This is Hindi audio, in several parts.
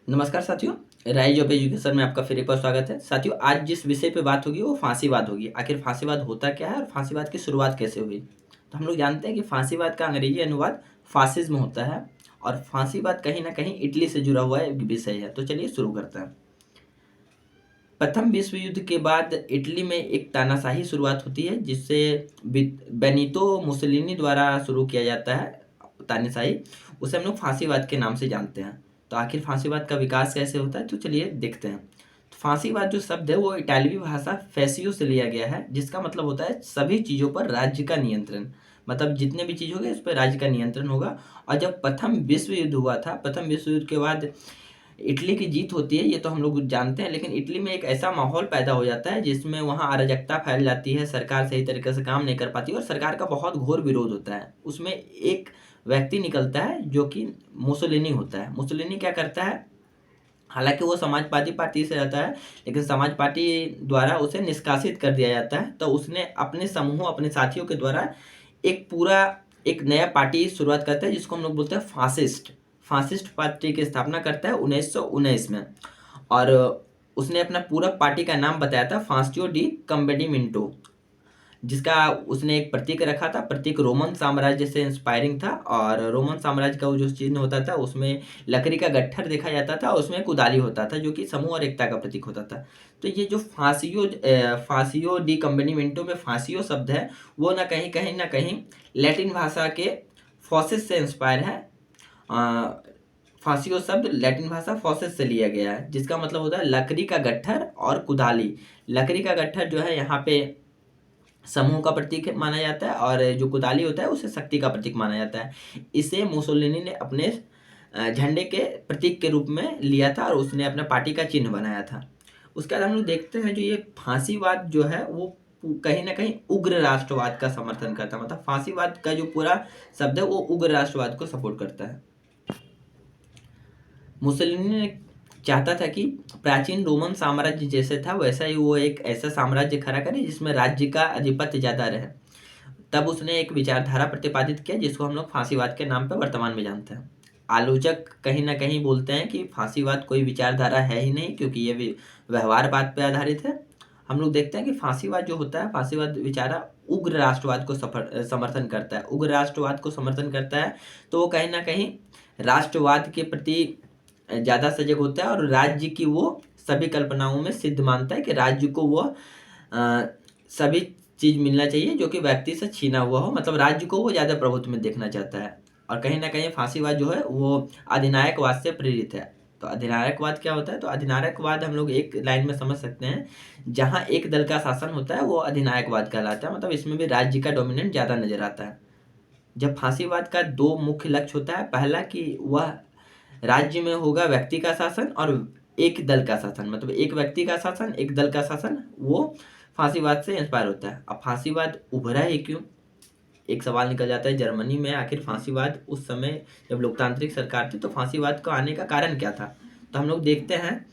नमस्कार साथियों, राइज ऑफ एजुकेशन में आपका फिर एक बार स्वागत है। साथियों, आज जिस विषय पे बात होगी वो फांसीवाद होगी। आखिर फांसीवाद होता क्या है और फांसीवाद की शुरुआत कैसे हुई? तो हम लोग जानते हैं कि फांसीवाद का अंग्रेजी अनुवाद फासिज्म होता है और फांसीवाद कहीं न कहीं इटली से जुड़ा हुआ एक विषय है। तो चलिए शुरू करते हैं। प्रथम विश्व युद्ध के बाद इटली में एक तानाशाही शुरुआत होती है जिससे बेनितो मुसोलिनी द्वारा शुरू किया जाता है तानाशाही। उसे हम लोग फांसीवाद के नाम से जानते हैं। तो आखिर फांसीवाद का विकास कैसे होता है, तो चलिए देखते हैं। तो फांसीवाद जो शब्द है वो इटालवी भाषा फैसियो से लिया गया है, जिसका मतलब होता है सभी चीज़ों पर राज्य का नियंत्रण। मतलब जितने भी चीज़ होंगे उस पर राज्य का नियंत्रण होगा। और जब प्रथम विश्व युद्ध हुआ था, प्रथम विश्व युद्ध के बाद इटली की जीत होती है, ये तो हम लोग जानते हैं। लेकिन इटली में एक ऐसा माहौल पैदा हो जाता है जिसमें वहाँ अराजकता फैल जाती है, सरकार सही तरीके से काम नहीं कर पाती और सरकार का बहुत घोर विरोध होता है। उसमें एक व्यक्ति निकलता है जो कि मुसोलिनी होता है। मुसोलिनी क्या करता है, हालांकि वो समाजवादी पार्टी से रहता है, लेकिन समाज पार्टी द्वारा उसे निष्कासित कर दिया जाता है। तो उसने अपने समूह, अपने साथियों के द्वारा एक पूरा एक नया पार्टी शुरुआत करता है जिसको हम लोग बोलते हैं फासिस्ट। फासिस्ट पार्टी की स्थापना करता है 1919 में। और उसने अपना पूरा पार्टी का नाम बताया था फासियो डी कम्बेडिमिंटो, जिसका उसने एक प्रतीक रखा था। प्रतीक रोमन साम्राज्य से इंस्पायरिंग था और रोमन साम्राज्य का वो जो चिन्ह होता था उसमें लकड़ी का गट्ठर देखा जाता था और उसमें कुदाली होता था जो कि समूह और एकता का प्रतीक होता था। तो ये जो फासियो डी कम्बेनिमेंटो में फासियो शब्द है वो ना कहीं लैटिन भाषा के फॉसिस से इंस्पायर है। फासियो शब्द लैटिन भाषा फॉसिस से लिया गया है, जिसका मतलब होता है लकड़ी का गट्ठर और कुदाली। लकड़ी का गट्ठर जो है यहाँ पे समूह का प्रतीक माना जाता है और जो कुदाली होता है उसे शक्ति का प्रतीक माना जाता है। इसे मुसोलिनी ने अपने झंडे के प्रतीक के रूप में लिया था और उसने अपने पार्टी का चिन्ह बनाया था। उसके बाद हम लोग देखते हैं जो ये फांसीवाद जो है वो कहीं ना कहीं उग्र राष्ट्रवाद का समर्थन करता है। मतलब फांसीवाद का जो पूरा शब्द है वो उग्र राष्ट्रवाद को सपोर्ट करता है। मुसोलिनी ने चाहता था कि प्राचीन रोमन साम्राज्य जैसे था वैसा ही वो एक ऐसा साम्राज्य खड़ा करे जिसमें राज्य का आधिपत्य ज़्यादा रहे। तब उसने एक विचारधारा प्रतिपादित किया जिसको हम लोग फांसीवाद के नाम पर वर्तमान में जानते हैं। आलोचक कहीं ना कहीं बोलते हैं कि फांसीवाद कोई विचारधारा है ही नहीं, क्योंकि ये भी व्यवहारवाद पर आधारित है। हम लोग देखते हैं कि फांसीवाद जो होता है, फांसीवाद विचारा उग्र राष्ट्रवाद को समर्थन करता है। उग्र राष्ट्रवाद को समर्थन करता है तो वो कहीं ना कहीं राष्ट्रवाद के प्रति ज़्यादा सजग होता है और राज्य की वो सभी कल्पनाओं में सिद्ध मानता है कि राज्य को वो सभी चीज़ मिलना चाहिए जो कि व्यक्ति से छीना हुआ हो। मतलब राज्य को वो ज़्यादा प्रभुत्व में देखना चाहता है। और कहीं ना कहीं फांसीवाद जो है वो अधिनायकवाद से प्रेरित है। तो अधिनायकवाद क्या होता है, तो अधिनायकवाद हम लोग एक लाइन में समझ सकते हैं, जहाँ एक दल का शासन होता है वो अधिनायकवाद कहलाता है। मतलब इसमें भी राज्य का डोमिनेंट ज़्यादा नजर आता है। जब फांसीवाद का दो मुख्य लक्ष्य होता है, पहला कि वह राज्य में होगा व्यक्ति का शासन और एक दल का शासन, मतलब एक व्यक्ति का शासन एक दल का शासन, वो फांसीवाद से इंस्पायर होता है। अब फांसीवाद उभरा ही क्यों, एक सवाल निकल जाता है। जर्मनी में आखिर फांसीवाद उस समय जब लोकतांत्रिक सरकार थी तो फांसीवाद को आने का कारण क्या था? तो हम लोग देखते हैं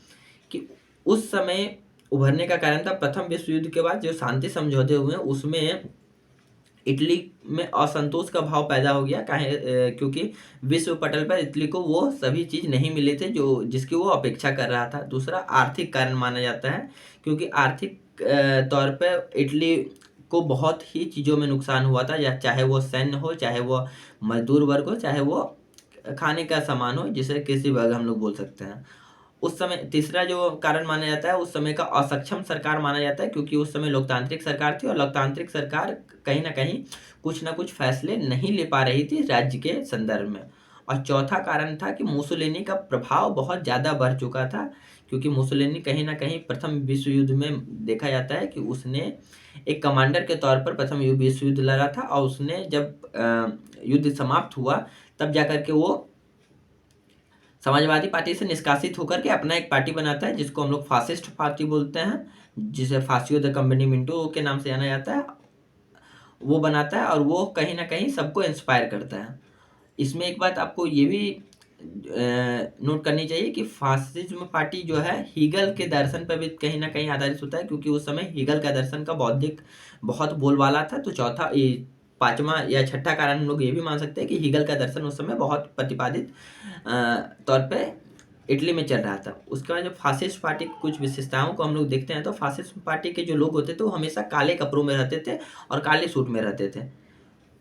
कि उस समय उभरने का कारण था प्रथम विश्व युद्ध के बाद जो शांति समझौते हुए उसमें इटली में असंतोष का भाव पैदा हो गया। क्योंकि विश्व पटल पर इटली को वो सभी चीज़ नहीं मिले थे जो जिसकी वो अपेक्षा कर रहा था। दूसरा आर्थिक कारण माना जाता है, क्योंकि आर्थिक तौर पर इटली को बहुत ही चीज़ों में नुकसान हुआ था, या चाहे वो सैन्य हो, चाहे वो मजदूर वर्ग हो, चाहे वो खाने का सामान हो, जिसे कृषि वर्ग हम लोग बोल सकते हैं। उस समय तीसरा जो कारण माना जाता है, उस समय का असक्षम सरकार माना जाता है, क्योंकि उस समय लोकतांत्रिक सरकार थी और लोकतांत्रिक सरकार कहीं ना कहीं कुछ ना कुछ फैसले नहीं ले पा रही थी राज्य के संदर्भ में। और चौथा कारण था कि मुसोलिनी का प्रभाव बहुत ज़्यादा बढ़ चुका था, क्योंकि मुसोलिनी कहीं ना कहीं प्रथम विश्व युद्ध में देखा जाता है कि उसने एक कमांडर के तौर पर प्रथम विश्व युद्ध लड़ा था और उसने जब युद्ध समाप्त हुआ तब जाकर के वो समाजवादी पार्टी से निष्कासित होकर के अपना एक पार्टी बनाता है जिसको हम लोग फासिस्ट पार्टी बोलते हैं, जिसे फासियो द कंपनी मिंटो के नाम से जाना जाता है। वो बनाता है और वो कहीं ना कहीं सबको इंस्पायर करता है। इसमें एक बात आपको ये भी नोट करनी चाहिए कि फासिज्म पार्टी जो है हीगल के दर्शन पर भी कहीं ना कहीं आधारित होता है, क्योंकि उस समय हीगल का दर्शन का बौद्धिक बहुत बोलबाला था। तो चौथा पांचवा या छठा कारण हम लोग ये भी मान सकते हैं कि हीगल का दर्शन उस समय बहुत प्रतिपादित तौर पे इटली में चल रहा था। उसके बाद जब फासिस्ट पार्टी की कुछ विशेषताओं को हम लोग देखते हैं तो फासिस्ट पार्टी के जो लोग होते थे वो हमेशा काले कपड़ों में रहते थे और काले सूट में रहते थे।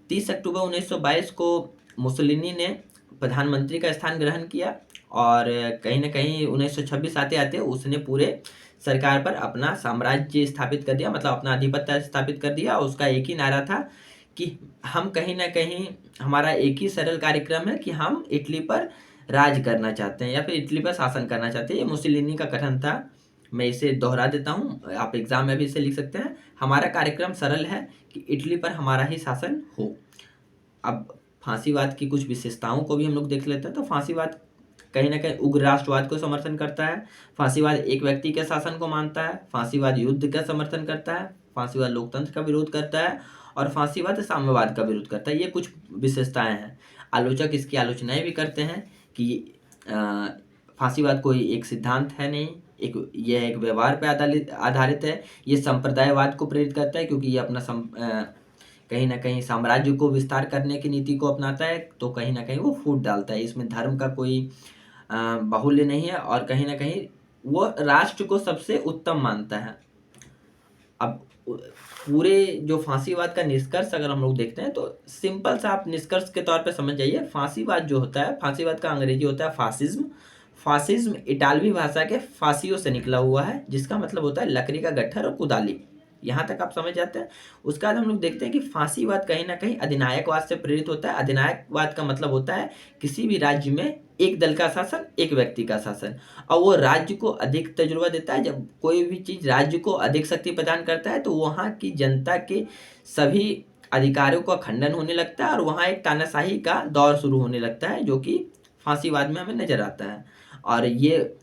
30 अक्टूबर 1922 को मुसोलिनी ने प्रधानमंत्री का स्थान ग्रहण किया और कहीं ना कहीं 1926 आते आते उसने पूरे सरकार पर अपना साम्राज्य स्थापित कर दिया, मतलब अपना आधिपत्य स्थापित कर दिया। और उसका एक ही नारा था कि हम कहीं ना कहीं, हमारा एक ही सरल कार्यक्रम है कि हम इटली पर राज करना चाहते हैं या फिर इटली पर शासन करना चाहते हैं। ये मुसोलिनी का कथन था। मैं इसे दोहरा देता हूँ, आप एग्जाम में भी इसे लिख सकते हैं। हमारा कार्यक्रम सरल है कि इटली पर हमारा ही शासन हो। अब फांसीवाद की कुछ विशेषताओं को भी हम लोग देख लेते हैं। तो फांसीवाद कहीं ना कहीं उग्र राष्ट्रवाद को समर्थन करता है। फांसीवाद एक व्यक्ति के शासन को मानता है। फांसीवाद युद्ध का समर्थन करता है। फांसीवाद लोकतंत्र का विरोध करता है और फांसीवाद साम्यवाद का विरोध करता है। ये कुछ विशेषताएं हैं। आलोचक इसकी आलोचनाएं भी करते हैं कि फांसीवाद कोई एक सिद्धांत है नहीं, यह एक व्यवहार पर आधारित है। ये संप्रदायवाद को प्रेरित करता है क्योंकि ये अपना कहीं ना कहीं साम्राज्य को विस्तार करने की नीति को अपनाता है। तो कहीं ना कहीं वो फूट डालता है, इसमें धर्म का कोई बाहुल्य नहीं है और कहीं ना कहीं वो राष्ट्र को सबसे उत्तम मानता है। अब पूरे जो फांसीवाद का निष्कर्ष अगर हम लोग देखते हैं तो सिंपल सा आप निष्कर्ष के तौर पे समझ जाइए। फांसीवाद जो होता है, फांसीवाद का अंग्रेजी होता है फासिज्म। फासिज्म इटालवी भाषा के फासियो से निकला हुआ है, जिसका मतलब होता है लकड़ी का गट्ठर और कुदाली। यहाँ तक आप समझ जाते हैं। उसके बाद हम लोग देखते हैं कि फांसीवाद कहीं ना कहीं अधिनायकवाद से प्रेरित होता है। अधिनायकवाद का मतलब होता है किसी भी राज्य में एक दल का शासन, एक व्यक्ति का शासन, और वो राज्य को अधिक तजुर्बा देता है। जब कोई भी चीज़ राज्य को अधिक शक्ति प्रदान करता है तो वहाँ की जनता के सभी अधिकारों का खंडन होने लगता है और वहाँ एक तानाशाही का दौर शुरू होने लगता है, जो कि फांसीवाद में हमें नजर आता है। और ये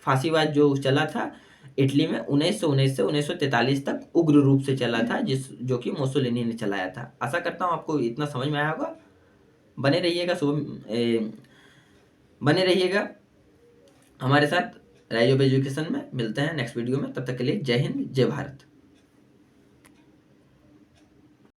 फांसीवाद जो चला था इटली में 1919 से 1943 तक उग्र रूप से चला था, जो कि मुसोलिनी ने चलाया था। आशा करता हूँ आपको इतना समझ में आया होगा। बने रहिएगा बने रहिएगा हमारे साथ। राइज ऑफ एजुकेशन में मिलते हैं नेक्स्ट वीडियो में। तब तक के लिए जय हिंद, जय भारत।